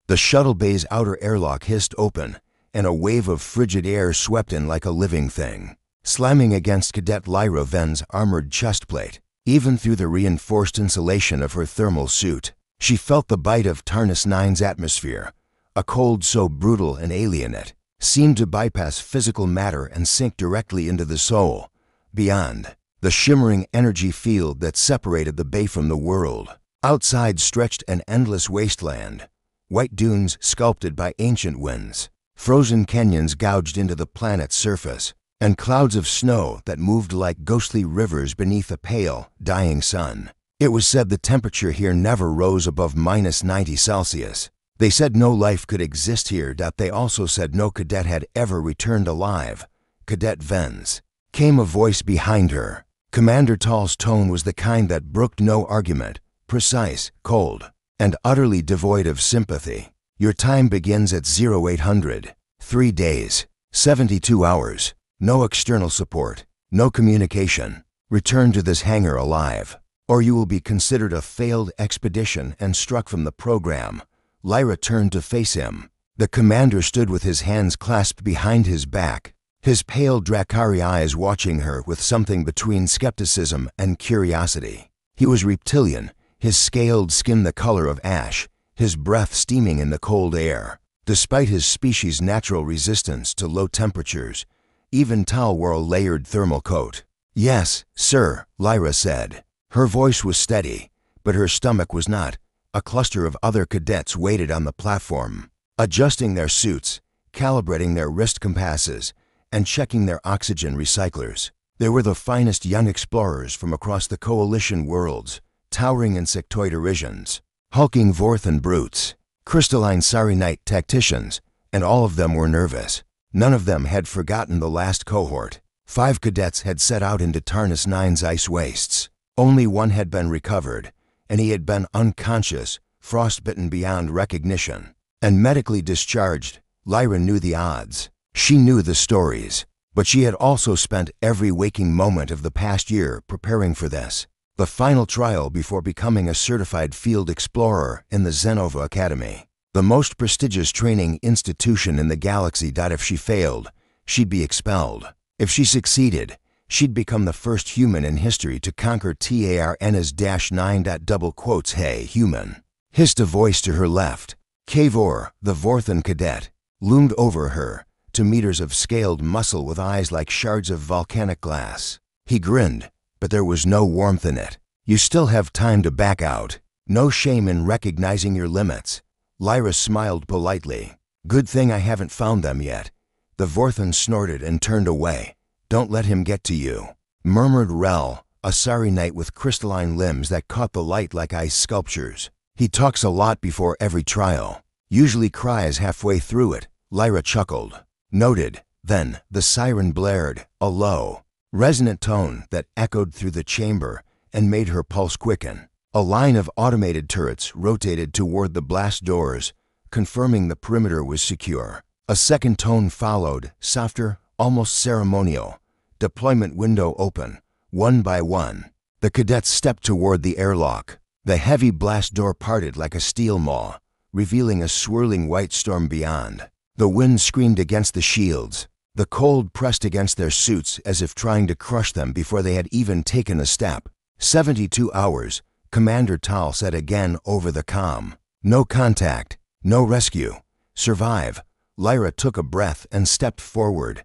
The shuttle bay's outer airlock hissed open, and a wave of frigid air swept in like a living thing, slamming against Cadet Lyra Ven's armored chest plate. Even through the reinforced insulation of her thermal suit, she felt the bite of Tarnus 9's atmosphere, a cold so brutal and alien it seemed to bypass physical matter and sink directly into the soul. Beyond, the shimmering energy field that separated the bay from the world. Outside stretched an endless wasteland, white dunes sculpted by ancient winds, frozen canyons gouged into the planet's surface, and clouds of snow that moved like ghostly rivers beneath a pale, dying sun. It was said the temperature here never rose above -90°C. They said no life could exist here. They also said no cadet had ever returned alive. Cadet Ven's. Came a voice behind her. Commander Tall's tone was the kind that brooked no argument, precise, cold, and utterly devoid of sympathy. Your time begins at 0800. 3 days, 72 hours, no external support, no communication. Return to this hangar alive, or you will be considered a failed expedition and struck from the program. Lyra turned to face him. The commander stood with his hands clasped behind his back, his pale Dracari eyes watching her with something between skepticism and curiosity. He was reptilian, his scaled skin the color of ash, his breath steaming in the cold air. Despite his species' natural resistance to low temperatures, even Tal wore a layered thermal coat. "Yes, sir," Lyra said. Her voice was steady, but her stomach was not. A cluster of other cadets waited on the platform, adjusting their suits, calibrating their wrist compasses, and checking their oxygen recyclers. They were the finest young explorers from across the Coalition worlds, towering insectoid derisions, hulking Vorthan brutes, crystalline Sarinite tacticians, and all of them were nervous. None of them had forgotten the last cohort. 5 cadets had set out into Tarnus 9's ice wastes. Only one had been recovered, and he had been unconscious, frostbitten beyond recognition, and medically discharged. Lyra knew the odds. She knew the stories, but she had also spent every waking moment of the past year preparing for this, the final trial before becoming a certified field explorer in the Zenova Academy, the most prestigious training institution in the galaxy. If she failed, she'd be expelled. If she succeeded, she'd become the first human in history to conquer Tarnus-9. Hey, human, hissed a voice to her left. Kavor, the Vorthan cadet, loomed over her, 2 meters of scaled muscle with eyes like shards of volcanic glass. He grinned, but there was no warmth in it. "You still have time to back out. No shame in recognizing your limits." Lyra smiled politely. "Good thing I haven't found them yet." The Vorthan snorted and turned away. "Don't let him get to you," murmured Rel, a Sarinite with crystalline limbs that caught the light like ice sculptures. "He talks a lot before every trial. Usually cries halfway through it." Lyra chuckled. "Noted." Then the siren blared, a low, resonant tone that echoed through the chamber and made her pulse quicken. A line of automated turrets rotated toward the blast doors, confirming the perimeter was secure. A second tone followed, softer, almost ceremonial. Deployment window open, one by one. The cadets stepped toward the airlock. The heavy blast door parted like a steel maw, revealing a swirling white storm beyond. The wind screamed against the shields. The cold pressed against their suits as if trying to crush them before they had even taken a step. 72 hours, Commander Tal said again over the comm. "No contact, no rescue. Survive." Lyra took a breath and stepped forward.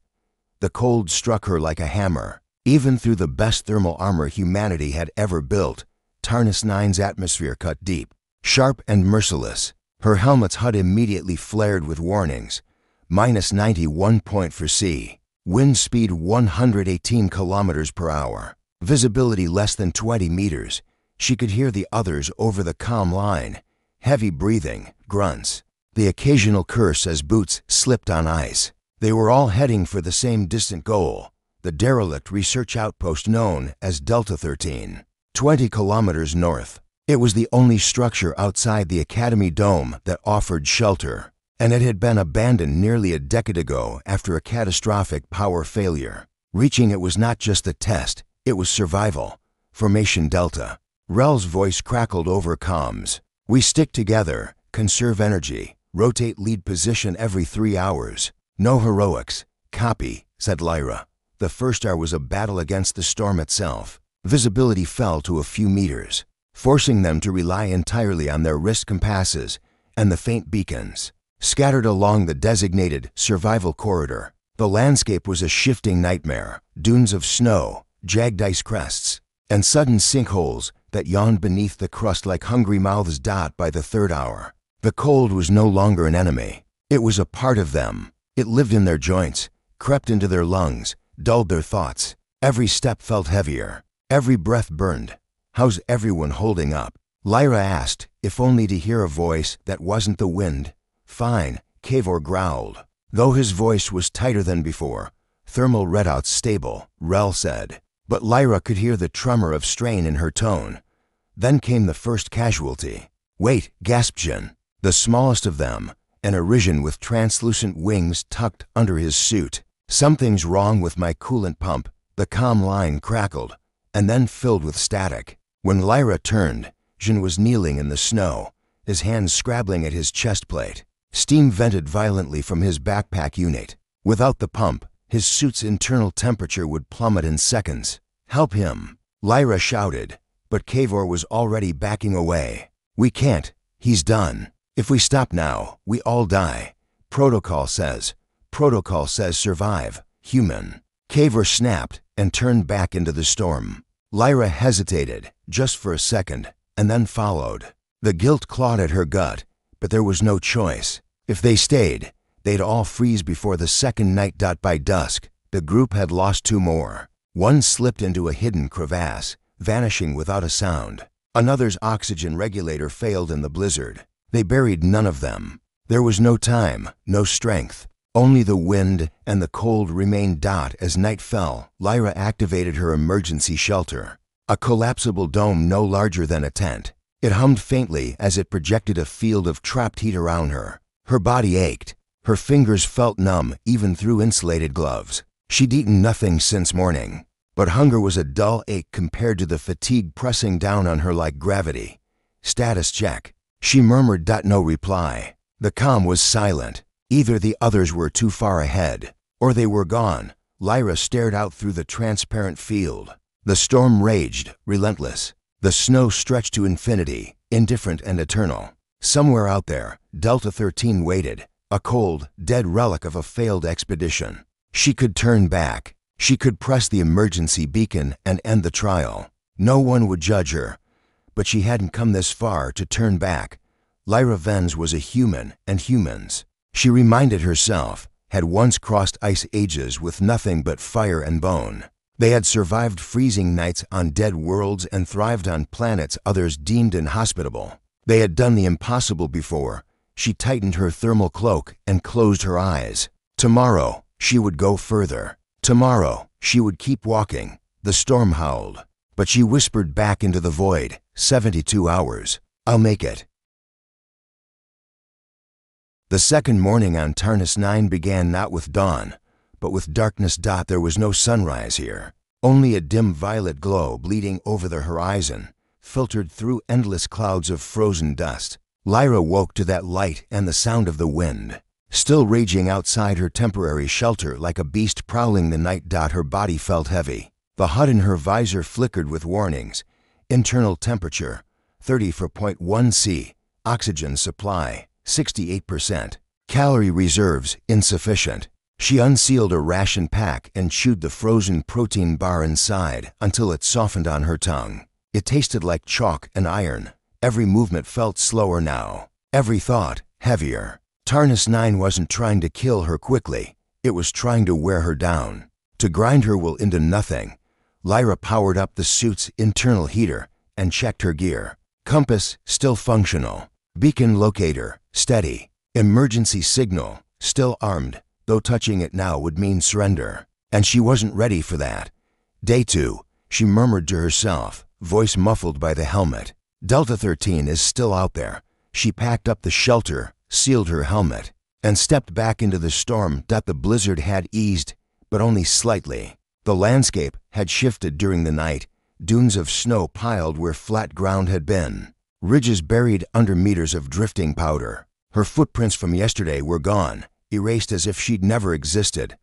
The cold struck her like a hammer. Even through the best thermal armor humanity had ever built, Tarnus 9's atmosphere cut deep, sharp and merciless. Her helmet's HUD immediately flared with warnings. -91 point for C. Wind speed 118 kilometers per hour. Visibility less than 20 meters. She could hear the others over the comm line. Heavy breathing, grunts, the occasional curse as boots slipped on ice. They were all heading for the same distant goal, the derelict research outpost known as Delta 13, 20 kilometers north. It was the only structure outside the Academy dome that offered shelter, and it had been abandoned nearly a decade ago after a catastrophic power failure. Reaching it was not just a test, it was survival. Formation Delta. Rel's voice crackled over comms. "We stick together, conserve energy, Rotate lead position every 3 hours. No heroics. Copy, said Lyra. The first hour was a battle against the storm itself. Visibility fell to a few meters, forcing them to rely entirely on their wrist compasses and the faint beacons. Scattered along the designated survival corridor, the landscape was a shifting nightmare. Dunes of snow, jagged ice crests, and sudden sinkholes that yawned beneath the crust like hungry mouths. By the third hour, the cold was no longer an enemy. It was a part of them. It lived in their joints, crept into their lungs, dulled their thoughts. Every step felt heavier. Every breath burned. How's everyone holding up? Lyra asked, if only to hear a voice that wasn't the wind. Fine, Kavor growled. Though his voice was tighter than before. Thermal readouts stable, Rel said. But Lyra could hear the tremor of strain in her tone. Then came the first casualty. Wait, gasped Jin. The smallest of them, an Arisian with translucent wings tucked under his suit. Something's wrong with my coolant pump, the comm line crackled, and then filled with static. When Lyra turned, Jin was kneeling in the snow, his hands scrabbling at his chest plate. Steam vented violently from his backpack unit. Without the pump, his suit's internal temperature would plummet in seconds. Help him, Lyra shouted, but Kavor was already backing away. We can't, he's done. If we stop now, we all die. Protocol says survive, human. Kavor snapped and turned back into the storm. Lyra hesitated, just for a second, and then followed. The guilt clawed at her gut, but there was no choice. If they stayed, they'd all freeze before the second night. By dusk, the group had lost 2 more. One slipped into a hidden crevasse, vanishing without a sound. Another's oxygen regulator failed in the blizzard. They buried none of them. There was no time, no strength. Only the wind and the cold remained. As night fell, Lyra activated her emergency shelter. A collapsible dome no larger than a tent. It hummed faintly as it projected a field of trapped heat around her. Her body ached. Her fingers felt numb even through insulated gloves. She'd eaten nothing since morning, but hunger was a dull ache compared to the fatigue pressing down on her like gravity. Status check. She murmured. No reply. The comm was silent. Either the others were too far ahead, or they were gone. Lyra stared out through the transparent field. The storm raged, relentless. The snow stretched to infinity, indifferent and eternal. Somewhere out there, Delta 13 waited, a cold, dead relic of a failed expedition. She could turn back. She could press the emergency beacon and end the trial. No one would judge her, but she hadn't come this far to turn back. Lyra Venz was a human, and humans, she reminded herself, had once crossed ice ages with nothing but fire and bone. They had survived freezing nights on dead worlds and thrived on planets others deemed inhospitable. They had done the impossible before. She tightened her thermal cloak and closed her eyes. Tomorrow, she would go further. Tomorrow, she would keep walking. The storm howled, but she whispered back into the void, 72 hours. I'll make it. The second morning on Tarnus 9 began not with dawn, but with darkness. There was no sunrise here, only a dim violet glow bleeding over the horizon, filtered through endless clouds of frozen dust. Lyra woke to that light and the sound of the wind, still raging outside her temporary shelter like a beast prowling the night. Her body felt heavy. The HUD in her visor flickered with warnings. Internal temperature, 34.1 C. Oxygen supply, 68%. Calorie reserves, insufficient. She unsealed a ration pack and chewed the frozen protein bar inside until it softened on her tongue. It tasted like chalk and iron. Every movement felt slower now. Every thought, heavier. Tarnus 9 wasn't trying to kill her quickly. It was trying to wear her down, to grind her will into nothing. Lyra powered up the suit's internal heater and checked her gear. Compass, still functional. Beacon locator, steady. Emergency signal, still armed, though touching it now would mean surrender. And she wasn't ready for that. Day 2, she murmured to herself, voice muffled by the helmet. Delta 13 is still out there. She packed up the shelter, sealed her helmet, and stepped back into the storm. The blizzard had eased, but only slightly. The landscape had shifted during the night. Dunes of snow piled where flat ground had been. Ridges buried under meters of drifting powder. Her footprints from yesterday were gone, erased as if she'd never existed.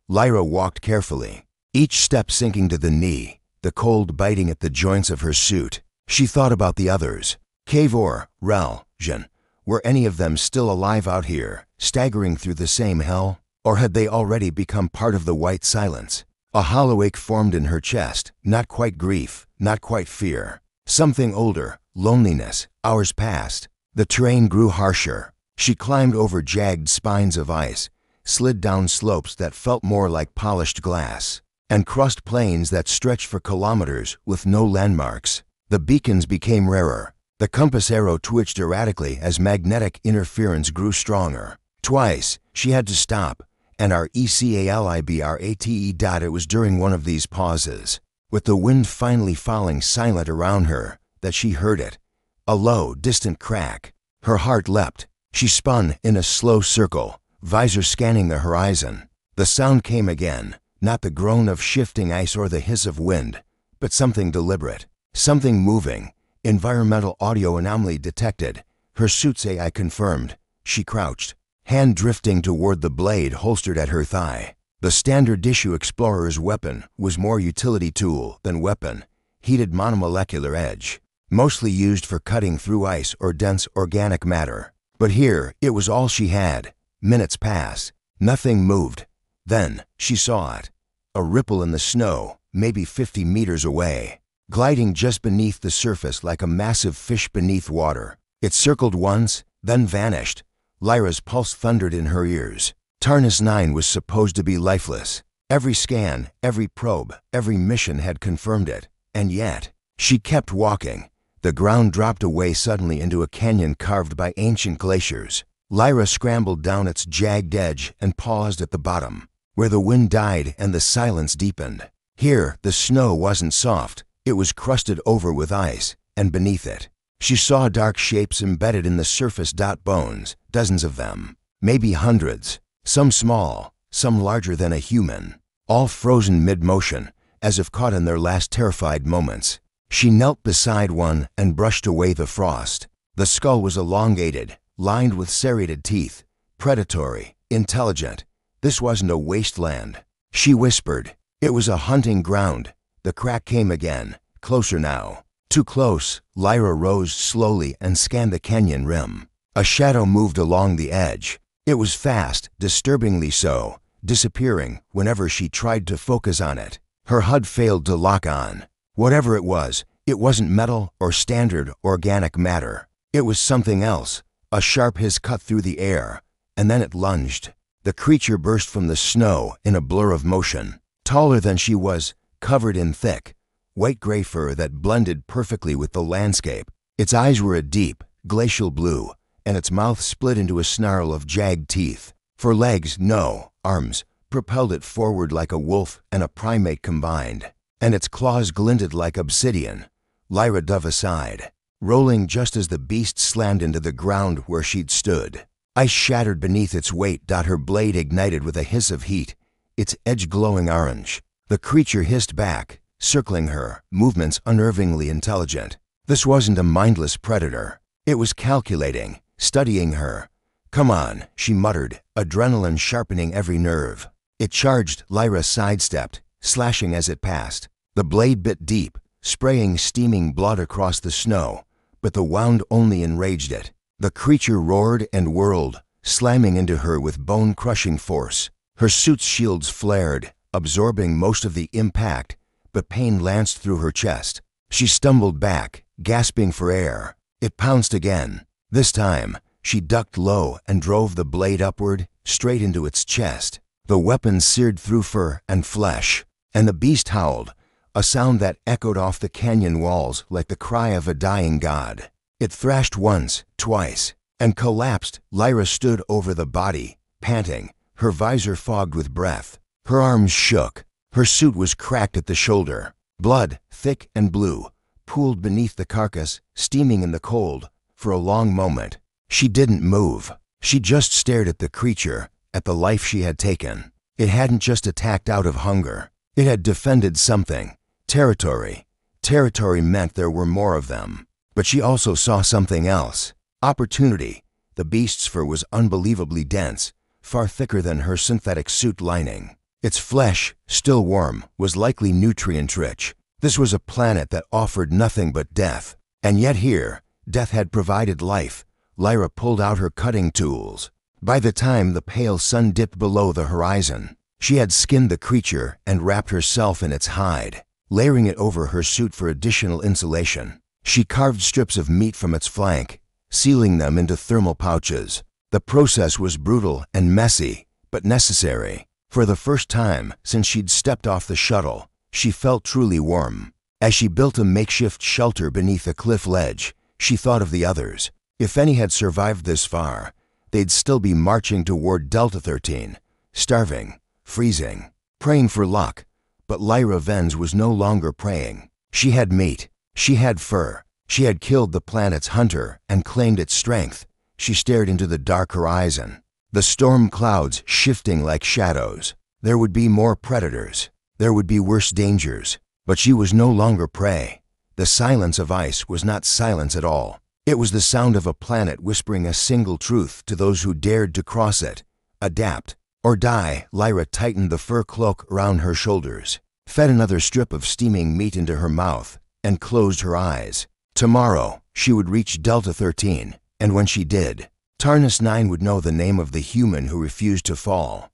Lyra walked carefully, each step sinking to the knee, the cold biting at the joints of her suit. She thought about the others. Kavor, Rel, Jin. Were any of them still alive out here, staggering through the same hell? Or had they already become part of the white silence? A hollow ache formed in her chest, not quite grief, not quite fear. Something older, loneliness. Hours passed. The terrain grew harsher. She climbed over jagged spines of ice, slid down slopes that felt more like polished glass, and crossed plains that stretched for kilometers with no landmarks. The beacons became rarer. The compass arrow twitched erratically as magnetic interference grew stronger. Twice, she had to stop, and RECALIBRATE. It was during one of these pauses, with the wind finally falling silent around her, that she heard it. A low, distant crack. Her heart leapt. She spun in a slow circle, visor scanning the horizon. The sound came again, not the groan of shifting ice or the hiss of wind, but something deliberate, something moving. Environmental audio anomaly detected. Her suit's AI confirmed. She crouched, hand drifting toward the blade holstered at her thigh. The standard issue explorer's weapon was more utility tool than weapon, heated monomolecular edge, mostly used for cutting through ice or dense organic matter. But here, it was all she had. Minutes passed. Nothing moved. Then, she saw it. A ripple in the snow, maybe 50 meters away, gliding just beneath the surface like a massive fish beneath water. It circled once, then vanished. Lyra's pulse thundered in her ears. Tarnus 9 was supposed to be lifeless. Every scan, every probe, every mission had confirmed it. And yet, she kept walking. The ground dropped away suddenly into a canyon carved by ancient glaciers. Lyra scrambled down its jagged edge and paused at the bottom, where the wind died and the silence deepened. Here, the snow wasn't soft. It was crusted over with ice, and beneath it, she saw dark shapes embedded in the surface. Bones, dozens of them, maybe hundreds, some small, some larger than a human, all frozen mid-motion, as if caught in their last terrified moments. She knelt beside one and brushed away the frost. The skull was elongated, lined with serrated teeth, predatory, intelligent. This wasn't a wasteland. She whispered. It was a hunting ground. The crack came again, closer now. Too close. Lyra rose slowly and scanned the canyon rim. A shadow moved along the edge. It was fast, disturbingly so, disappearing whenever she tried to focus on it. Her HUD failed to lock on. Whatever it wasn't metal or standard organic matter. It was something else. A sharp hiss cut through the air, and then it lunged. The creature burst from the snow in a blur of motion. Taller than she was, covered in thick, white-gray fur that blended perfectly with the landscape. Its eyes were a deep, glacial blue, and its mouth split into a snarl of jagged teeth. For legs, no, arms, propelled it forward like a wolf and a primate combined. And its claws glinted like obsidian. Lyra dove aside, rolling just as the beast slammed into the ground where she'd stood. Ice shattered beneath its weight. Her blade ignited with a hiss of heat, its edge glowing orange. The creature hissed back, circling her, movements unnervingly intelligent. This wasn't a mindless predator. It was calculating, studying her. "Come on," she muttered, adrenaline sharpening every nerve. It charged. Lyra sidestepped, slashing as it passed. The blade bit deep, spraying steaming blood across the snow, but the wound only enraged it. The creature roared and whirled, slamming into her with bone-crushing force. Her suit's shields flared, absorbing most of the impact, but pain lanced through her chest. She stumbled back, gasping for air. It pounced again. This time, she ducked low and drove the blade upward, straight into its chest. The weapon seared through fur and flesh, and the beast howled, a sound that echoed off the canyon walls like the cry of a dying god. It thrashed once, twice, and collapsed. Lyra stood over the body, panting, her visor fogged with breath. Her arms shook. Her suit was cracked at the shoulder. Blood, thick and blue, pooled beneath the carcass, steaming in the cold. For a long moment, she didn't move. She just stared at the creature, at the life she had taken. It hadn't just attacked out of hunger. It had defended something. Territory. Territory meant there were more of them. But she also saw something else. Opportunity. The beast's fur was unbelievably dense, far thicker than her synthetic suit lining. Its flesh, still warm, was likely nutrient-rich. This was a planet that offered nothing but death. And yet here, death had provided life. Lyra pulled out her cutting tools. By the time the pale sun dipped below the horizon, she had skinned the creature and wrapped herself in its hide, layering it over her suit for additional insulation. She carved strips of meat from its flank, sealing them into thermal pouches. The process was brutal and messy, but necessary. For the first time since she'd stepped off the shuttle, she felt truly warm. As she built a makeshift shelter beneath a cliff ledge, she thought of the others. If any had survived this far, they'd still be marching toward Delta 13, starving, freezing, praying for luck. But Lyra Venz was no longer praying. She had meat. She had fur. She had killed the planet's hunter and claimed its strength. She stared into the dark horizon, the storm clouds shifting like shadows. There would be more predators. There would be worse dangers. But she was no longer prey. The silence of ice was not silence at all. It was the sound of a planet whispering a single truth to those who dared to cross it. Adapt or die. Lyra tightened the fur cloak around her shoulders, fed another strip of steaming meat into her mouth, and closed her eyes. Tomorrow, she would reach Delta 13, and when she did, Tarnus 9 would know the name of the human who refused to fall.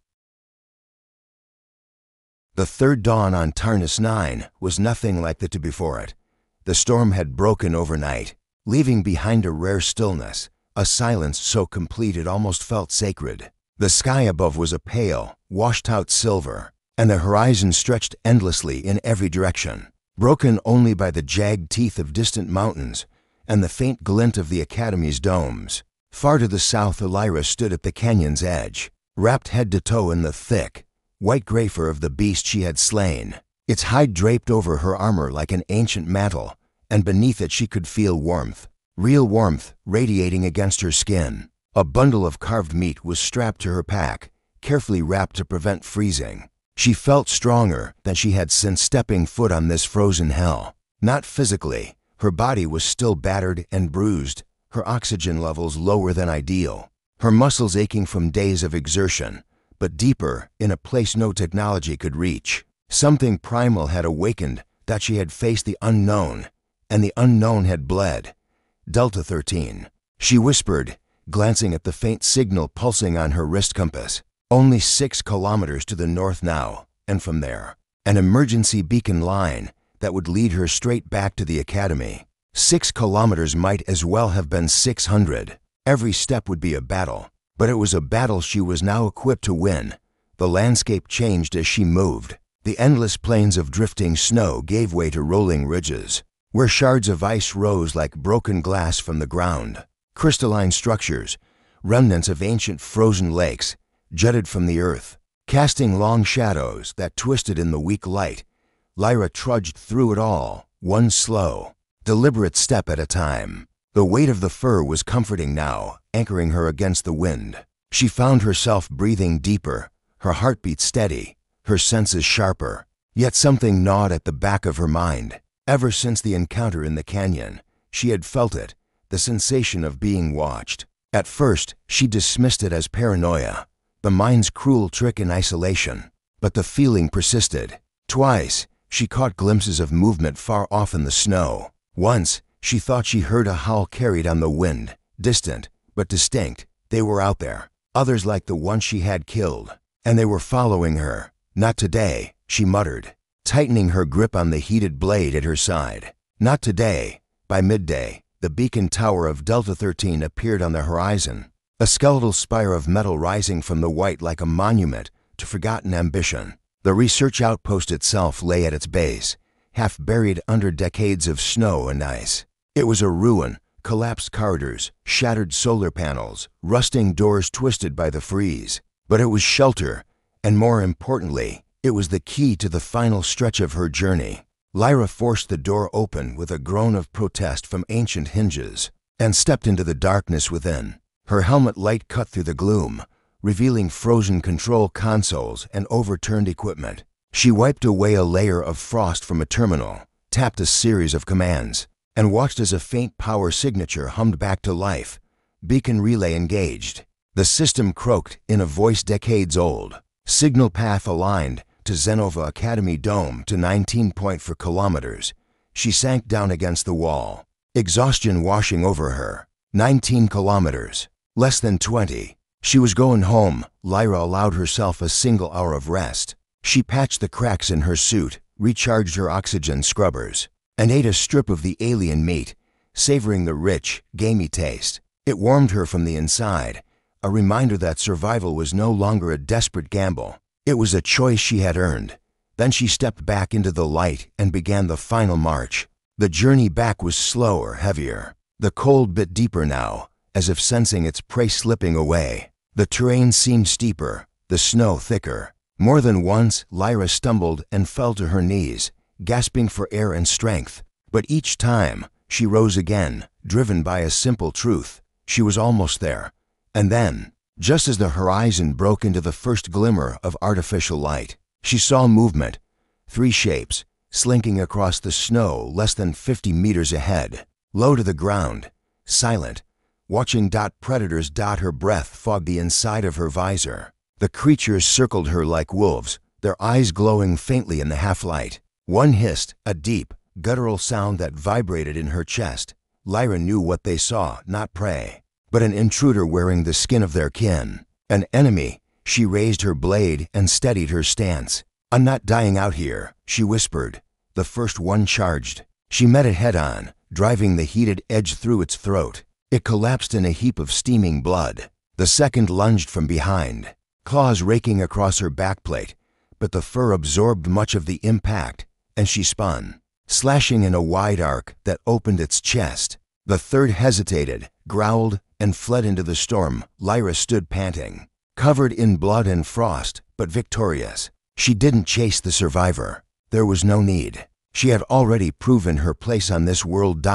The third dawn on Tarnus 9 was nothing like the two before it. The storm had broken overnight, leaving behind a rare stillness, a silence so complete it almost felt sacred. The sky above was a pale, washed-out silver, and the horizon stretched endlessly in every direction, broken only by the jagged teeth of distant mountains and the faint glint of the Academy's domes. Far to the south, Lyra stood at the canyon's edge, wrapped head to toe in the thick, white-gray fur of the beast she had slain. Its hide draped over her armor like an ancient mantle, and beneath it she could feel warmth, real warmth radiating against her skin. A bundle of carved meat was strapped to her pack, carefully wrapped to prevent freezing. She felt stronger than she had since stepping foot on this frozen hell. Not physically. Her body was still battered and bruised, her oxygen levels lower than ideal, her muscles aching from days of exertion, but deeper, in a place no technology could reach. Something primal had awakened, that she had faced the unknown, and the unknown had bled. Delta 13. She whispered, glancing at the faint signal pulsing on her wrist compass. Only 6 kilometers to the north now, and from there, an emergency beacon line that would lead her straight back to the Academy. 6 kilometers might as well have been 600. Every step would be a battle, but it was a battle she was now equipped to win. The landscape changed as she moved. The endless plains of drifting snow gave way to rolling ridges, where shards of ice rose like broken glass from the ground. Crystalline structures, remnants of ancient frozen lakes, jutted from the earth, casting long shadows that twisted in the weak light. Lyra trudged through it all, one slow, deliberate step at a time. The weight of the fur was comforting now, anchoring her against the wind. She found herself breathing deeper, her heartbeat steady, her senses sharper. Yet something gnawed at the back of her mind. Ever since the encounter in the canyon, she had felt it, the sensation of being watched. At first, she dismissed it as paranoia, the mind's cruel trick in isolation. But the feeling persisted. Twice, she caught glimpses of movement far off in the snow. Once, she thought she heard a howl carried on the wind, distant, but distinct. They were out there, others like the one she had killed, and they were following her. Not today, she muttered, tightening her grip on the heated blade at her side. Not today. By midday, the beacon tower of Delta 13 appeared on the horizon, a skeletal spire of metal rising from the white like a monument to forgotten ambition. The research outpost itself lay at its base, half buried under decades of snow and ice. It was a ruin, collapsed corridors, shattered solar panels, rusting doors twisted by the freeze. But it was shelter, and more importantly, it was the key to the final stretch of her journey. Lyra forced the door open with a groan of protest from ancient hinges, and stepped into the darkness within. Her helmet light cut through the gloom, revealing frozen control consoles and overturned equipment. She wiped away a layer of frost from a terminal, tapped a series of commands, and watched as a faint power signature hummed back to life. Beacon relay engaged. The system croaked in a voice decades old. Signal path aligned to Zenova Academy Dome to 19 point for kilometers. She sank down against the wall, exhaustion washing over her. 19 kilometers. Less than 20. She was going home. Lyra allowed herself a single hour of rest. She patched the cracks in her suit, recharged her oxygen scrubbers, and ate a strip of the alien meat, savoring the rich, gamey taste. It warmed her from the inside, a reminder that survival was no longer a desperate gamble. It was a choice she had earned. Then she stepped back into the light and began the final march. The journey back was slower, heavier. The cold bit deeper now, as if sensing its prey slipping away. The terrain seemed steeper, the snow thicker. More than once, Lyra stumbled and fell to her knees, gasping for air and strength. But each time, she rose again, driven by a simple truth. She was almost there. And then, just as the horizon broke into the first glimmer of artificial light, she saw movement. 3 shapes, slinking across the snow less than 50 meters ahead. Low to the ground, silent, watching predators. Her breath fogged the inside of her visor. The creatures circled her like wolves, their eyes glowing faintly in the half-light. One hissed, a deep, guttural sound that vibrated in her chest. Lyra knew what they saw, not prey, but an intruder wearing the skin of their kin. An enemy. She raised her blade and steadied her stance. "I'm not dying out here," she whispered. The first one charged. She met it head-on, driving the heated edge through its throat. It collapsed in a heap of steaming blood. The second lunged from behind, claws raking across her backplate, but the fur absorbed much of the impact, and she spun, slashing in a wide arc that opened its chest. The third hesitated, growled, and fled into the storm. Lyra stood panting, covered in blood and frost, but victorious. She didn't chase the survivor. There was no need. She had already proven her place on this world.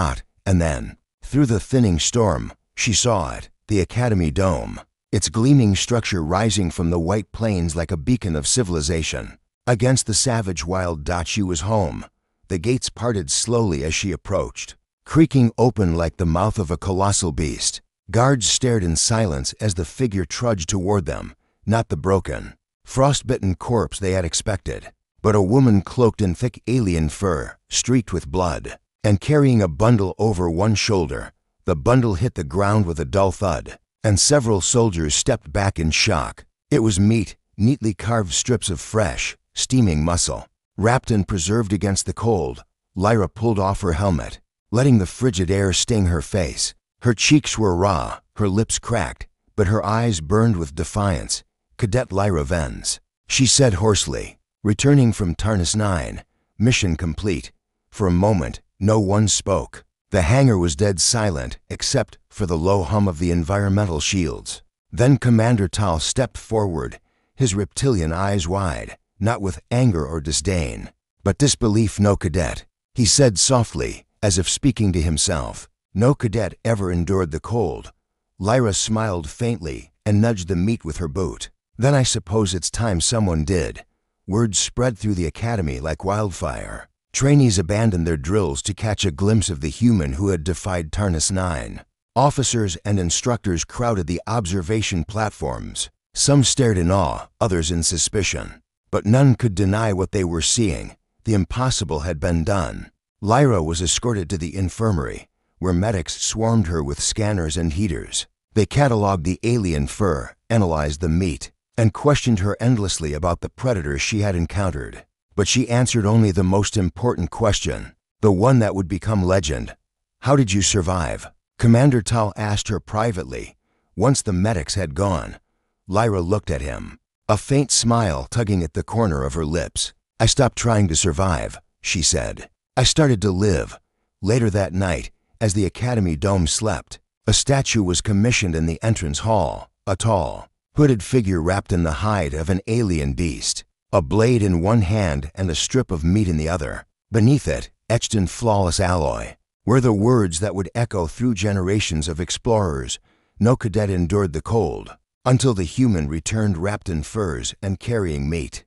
And then, through the thinning storm, she saw it, the Academy Dome, its gleaming structure rising from the white plains like a beacon of civilization. Against the savage wild. She was home. The gates parted slowly as she approached, creaking open like the mouth of a colossal beast. Guards stared in silence as the figure trudged toward them, not the broken, frostbitten corpse they had expected, but a woman cloaked in thick alien fur, streaked with blood, and carrying a bundle over one shoulder. The bundle hit the ground with a dull thud, and several soldiers stepped back in shock. It was meat, neatly carved strips of fresh, steaming muscle, wrapped and preserved against the cold. Lyra pulled off her helmet, letting the frigid air sting her face. Her cheeks were raw, her lips cracked, but her eyes burned with defiance. "Cadet Lyra Venz," she said hoarsely, returning from Tarnus 9, mission complete. For a moment, no one spoke. The hangar was dead silent, except for the low hum of the environmental shields. Then Commander Tal stepped forward, his reptilian eyes wide, not with anger or disdain, but disbelief. "No cadet," he said softly, as if speaking to himself. "No cadet ever endured the cold." Lyra smiled faintly and nudged the meat with her boot. "Then I suppose it's time someone did." Word spread through the academy like wildfire. Trainees abandoned their drills to catch a glimpse of the human who had defied Tarnus 9. Officers and instructors crowded the observation platforms. Some stared in awe, others in suspicion. But none could deny what they were seeing. The impossible had been done. Lyra was escorted to the infirmary, where medics swarmed her with scanners and heaters. They cataloged the alien fur, analyzed the meat, and questioned her endlessly about the predators she had encountered. But she answered only the most important question, the one that would become legend. "How did you survive?" Commander Tal asked her privately, once the medics had gone. Lyra looked at him, a faint smile tugging at the corner of her lips. "I stopped trying to survive," she said. "I started to live." Later that night, as the Academy Dome slept, a statue was commissioned in the entrance hall, a tall, hooded figure wrapped in the hide of an alien beast, a blade in one hand and a strip of meat in the other. Beneath it, etched in flawless alloy, were the words that would echo through generations of explorers. No cadet endured the cold, until the human returned wrapped in furs and carrying meat.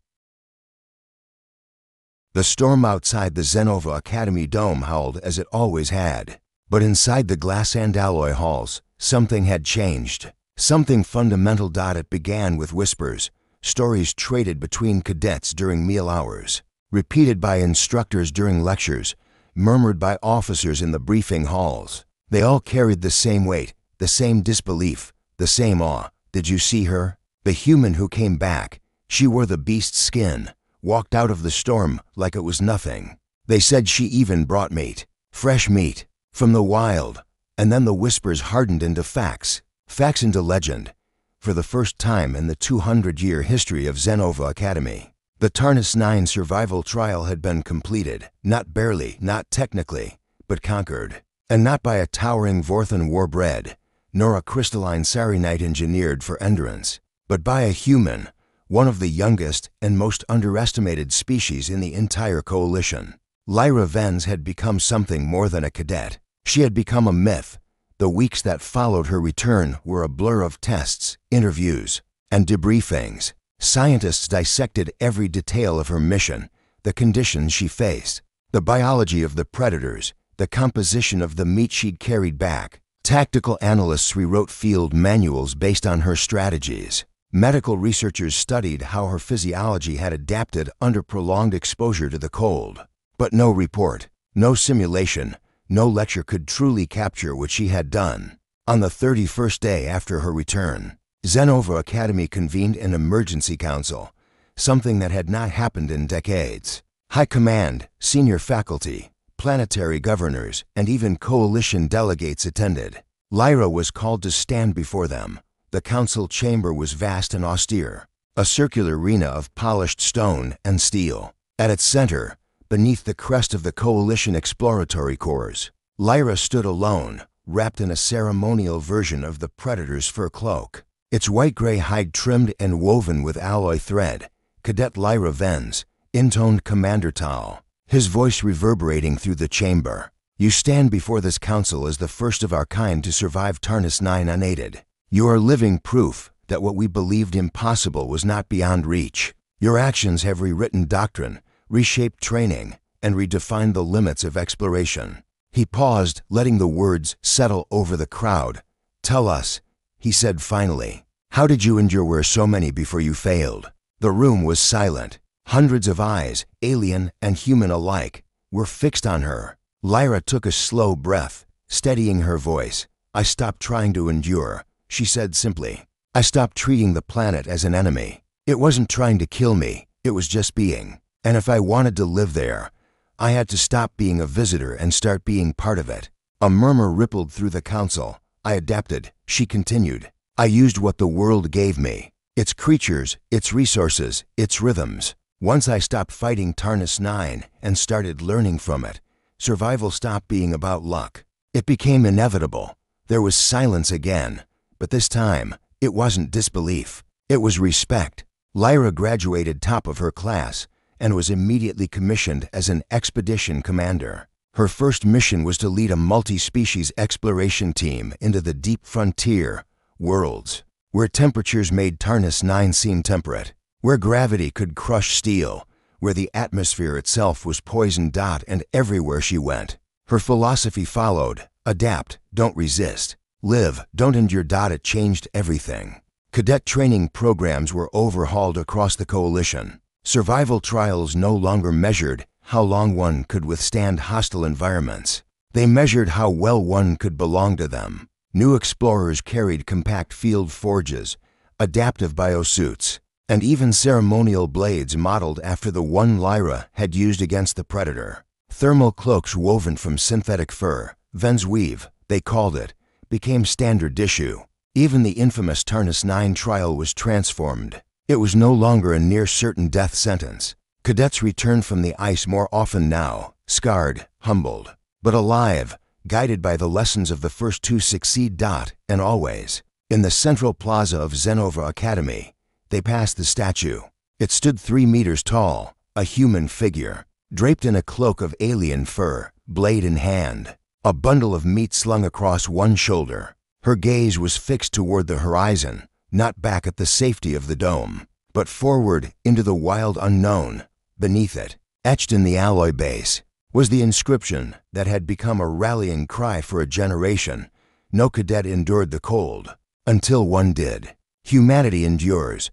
The storm outside the Zenova Academy Dome howled as it always had. But inside the glass and alloy halls, something had changed. Something fundamental. It began with whispers, stories traded between cadets during meal hours, repeated by instructors during lectures, murmured by officers in the briefing halls. They all carried the same weight, the same disbelief, the same awe. Did you see her? The human who came back. She wore the beast's skin, walked out of the storm like it was nothing. They said she even brought meat, fresh meat, from the wild. And then the whispers hardened into facts, facts into legend. For the first time in the 200-year history of Zenova Academy, the Tarnus 9 survival trial had been completed, not barely, not technically, but conquered. And not by a towering Vorthan warbred, nor a crystalline Sarinite engineered for endurance, but by a human, one of the youngest and most underestimated species in the entire coalition. Lyra Venz had become something more than a cadet. She had become a myth. The weeks that followed her return were a blur of tests, interviews, and debriefings. Scientists dissected every detail of her mission, the conditions she faced, the biology of the predators, the composition of the meat she'd carried back. Tactical analysts rewrote field manuals based on her strategies. Medical researchers studied how her physiology had adapted under prolonged exposure to the cold. But no report, no simulation, no lecture could truly capture what she had done. On the 31st day after her return, Zenova Academy convened an emergency council, something that had not happened in decades. High command, senior faculty, planetary governors, and even coalition delegates attended. Lyra was called to stand before them. The council chamber was vast and austere, a circular arena of polished stone and steel. At its center, beneath the crest of the coalition exploratory corps, Lyra stood alone, wrapped in a ceremonial version of the Predator's fur cloak. Its white-gray hide trimmed and woven with alloy thread. Cadet Lyra Venz intoned Commander Tal, his voice reverberating through the chamber. You stand before this council as the first of our kind to survive Tarnus 9 unaided. You are living proof that what we believed impossible was not beyond reach. Your actions have rewritten doctrine, reshaped training, and redefined the limits of exploration. He paused, letting the words settle over the crowd. Tell us, he said finally, how did you endure where so many before you failed? The room was silent. Hundreds of eyes, alien and human alike, were fixed on her. Lyra took a slow breath, steadying her voice. I stopped trying to endure, she said simply. I stopped treating the planet as an enemy. It wasn't trying to kill me, it was just being. And if I wanted to live there, I had to stop being a visitor and start being part of it. A murmur rippled through the council. I adapted, she continued. I used what the world gave me. Its creatures, its resources, its rhythms. Once I stopped fighting Tarnus 9 and started learning from it, survival stopped being about luck. It became inevitable. There was silence again, but this time, it wasn't disbelief. It was respect. Lyra graduated top of her class and was immediately commissioned as an expedition commander. Her first mission was to lead a multi-species exploration team into the deep frontier, worlds, where temperatures made Tarnus 9 seem temperate, where gravity could crush steel, where the atmosphere itself was poison. And everywhere she went, her philosophy followed: adapt, don't resist, live, don't endure. It changed everything. Cadet training programs were overhauled across the coalition. Survival trials no longer measured how long one could withstand hostile environments. They measured how well one could belong to them. New explorers carried compact field forges, adaptive biosuits, and even ceremonial blades modeled after the one Lyra had used against the Predator. Thermal cloaks woven from synthetic fur, Venz weave, they called it, became standard issue. Even the infamous Tarnus 9 trial was transformed. It was no longer a near-certain death sentence. Cadets returned from the ice more often now, scarred, humbled, but alive, guided by the lessons of the first to succeed. And always, in the central plaza of Zenova Academy, they passed the statue. It stood 3 meters tall, a human figure, draped in a cloak of alien fur, blade in hand, a bundle of meat slung across one shoulder. Her gaze was fixed toward the horizon, not back at the safety of the dome, but forward into the wild unknown. Beneath it, etched in the alloy base, was the inscription that had become a rallying cry for a generation. No cadet endured the cold, until one did. Humanity endures,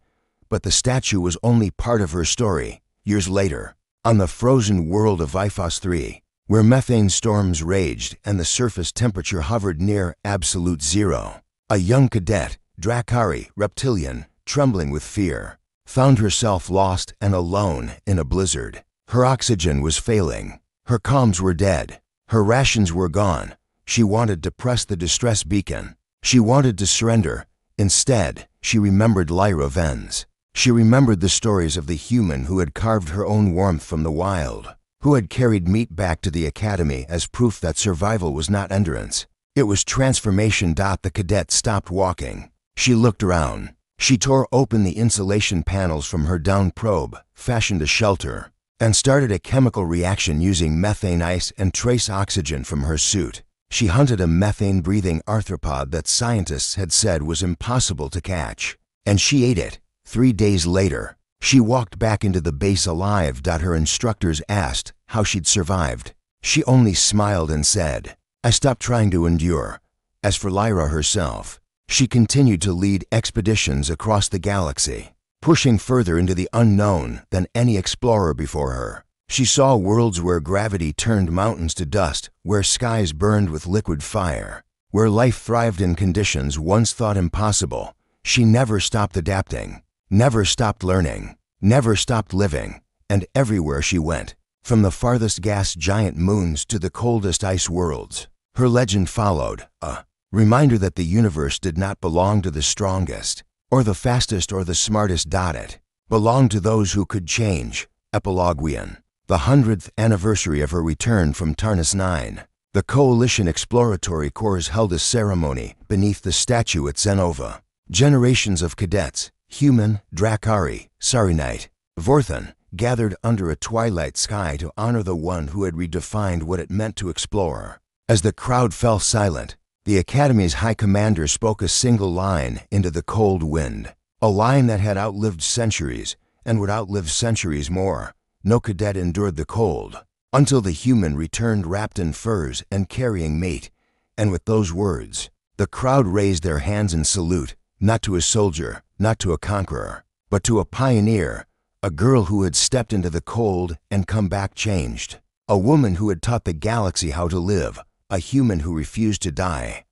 but the statue was only part of her story. Years later, on the frozen world of IFOS 3, where methane storms raged and the surface temperature hovered near absolute zero, a young cadet, Drakari, reptilian, trembling with fear, found herself lost and alone in a blizzard. Her oxygen was failing. Her comms were dead. Her rations were gone. She wanted to press the distress beacon. She wanted to surrender. Instead, she remembered Lyra Venz. She remembered the stories of the human who had carved her own warmth from the wild, who had carried meat back to the academy as proof that survival was not endurance. It was transformation. The cadet stopped walking. She looked around. She tore open the insulation panels from her down probe, fashioned a shelter, and started a chemical reaction using methane ice and trace oxygen from her suit. She hunted a methane-breathing arthropod that scientists had said was impossible to catch, and she ate it. 3 days later, she walked back into the base alive. Her instructors asked how she'd survived. She only smiled and said, "I stopped trying to endure." As for Lyra herself, she continued to lead expeditions across the galaxy, pushing further into the unknown than any explorer before her. She saw worlds where gravity turned mountains to dust, where skies burned with liquid fire, where life thrived in conditions once thought impossible. She never stopped adapting, never stopped learning, never stopped living, and everywhere she went, from the farthest gas giant moons to the coldest ice worlds, her legend followed, a reminder that the universe did not belong to the strongest, or the fastest or the smartest. It belonged to those who could change. Epiloguian. The 100th anniversary of her return from Tarnus 9, the Coalition Exploratory Corps held a ceremony beneath the statue at Zenova. Generations of cadets, human, Drakari, Sarinite, Vorthan, gathered under a twilight sky to honor the one who had redefined what it meant to explore. As the crowd fell silent, the Academy's High Commander spoke a single line into the cold wind, a line that had outlived centuries and would outlive centuries more. No cadet endured the cold, until the human returned wrapped in furs and carrying meat. And with those words, the crowd raised their hands in salute, not to a soldier, not to a conqueror, but to a pioneer, a girl who had stepped into the cold and come back changed, a woman who had taught the galaxy how to live, a human who refused to die.